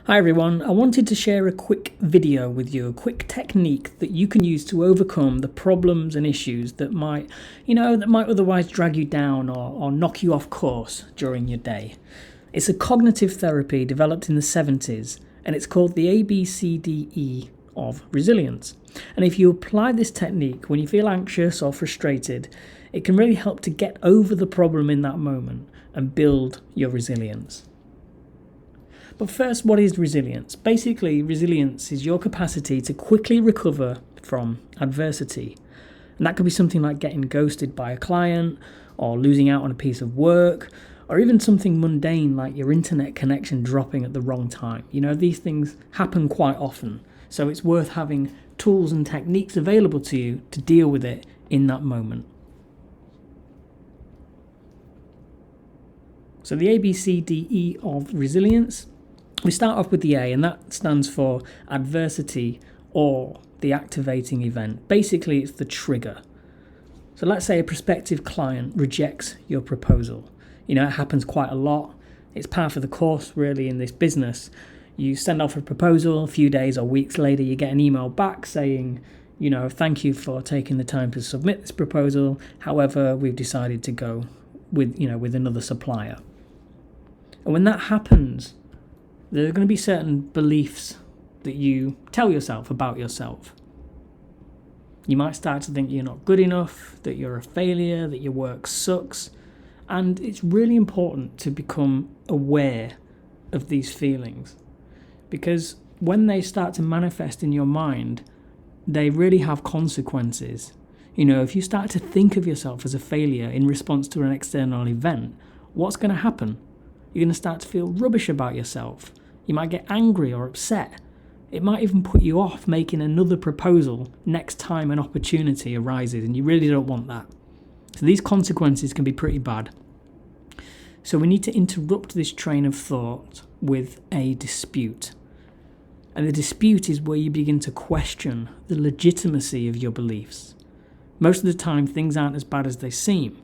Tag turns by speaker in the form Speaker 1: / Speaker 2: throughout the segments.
Speaker 1: Hi everyone, I wanted to share a quick video with you, a quick technique that you can use to overcome the problems and issues that might otherwise drag you down or knock you off course during your day. It's a cognitive therapy developed in the 70s and it's called the ABCDE of Resilience. And if you apply this technique when you feel anxious or frustrated, it can really help to get over the problem in that moment and build your resilience. But first, what is resilience? Basically, resilience is your capacity to quickly recover from adversity. And that could be something like getting ghosted by a client, or losing out on a piece of work, or even something mundane like your internet connection dropping at the wrong time. These things happen quite often. So it's worth having tools and techniques available to you to deal with it in that moment. So the ABCDE of Resilience. We start off with the A, and that stands for adversity or the activating event. Basically, it's the trigger. So let's say a prospective client rejects your proposal. It happens quite a lot. It's par for the course, really, in this business. You send off a proposal, a few days or weeks later, you get an email back saying, thank you for taking the time to submit this proposal. However, we've decided to go with another supplier. And when that happens, there are going to be certain beliefs that you tell yourself about yourself. You might start to think you're not good enough, that you're a failure, that your work sucks. And it's really important to become aware of these feelings, because when they start to manifest in your mind, they really have consequences. If you start to think of yourself as a failure in response to an external event, what's going to happen? You're going to start to feel rubbish about yourself. You might get angry or upset. It might even put you off making another proposal next time an opportunity arises, and you really don't want that. So these consequences can be pretty bad. So we need to interrupt this train of thought with a dispute. And the dispute is where you begin to question the legitimacy of your beliefs. Most of the time, things aren't as bad as they seem.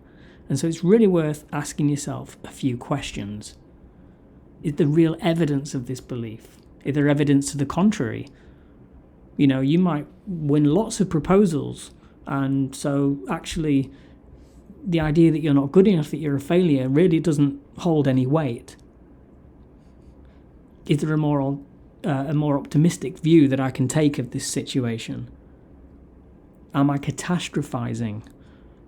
Speaker 1: And so it's really worth asking yourself a few questions. Is there real evidence of this belief? Is there evidence to the contrary? You might win lots of proposals, and so actually the idea that you're not good enough, that you're a failure, really doesn't hold any weight. Is there a more optimistic view that I can take of this situation? Am I catastrophizing?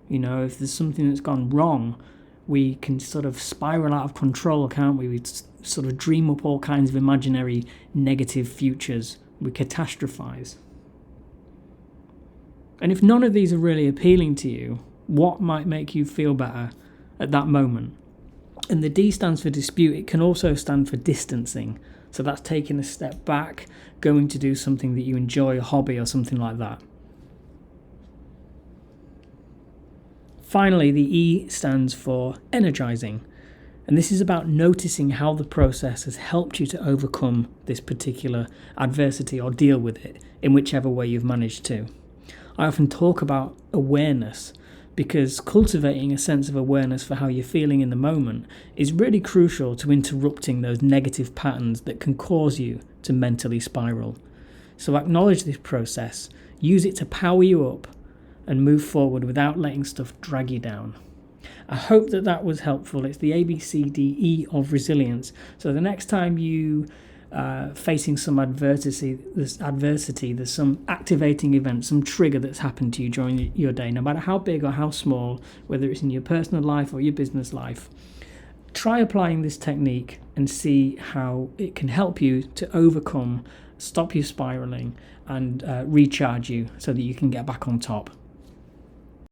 Speaker 1: If there's something that's gone wrong, we can sort of spiral out of control, can't we? We sort of dream up all kinds of imaginary negative futures. We catastrophize. And if none of these are really appealing to you, what might make you feel better at that moment? And the D stands for dispute. It can also stand for distancing. So that's taking a step back, going to do something that you enjoy, a hobby or something like that. Finally, the E stands for energizing. And this is about noticing how the process has helped you to overcome this particular adversity or deal with it in whichever way you've managed to. I often talk about awareness because cultivating a sense of awareness for how you're feeling in the moment is really crucial to interrupting those negative patterns that can cause you to mentally spiral. So acknowledge this process, use it to power you up, and move forward without letting stuff drag you down. I hope that was helpful. It's the ABCDE of Resilience. So the next time you facing some adversity, there's some activating event, some trigger that's happened to you during your day, no matter how big or how small, whether it's in your personal life or your business life, try applying this technique and see how it can help you to overcome, stop you spiraling, and recharge you so that you can get back on top.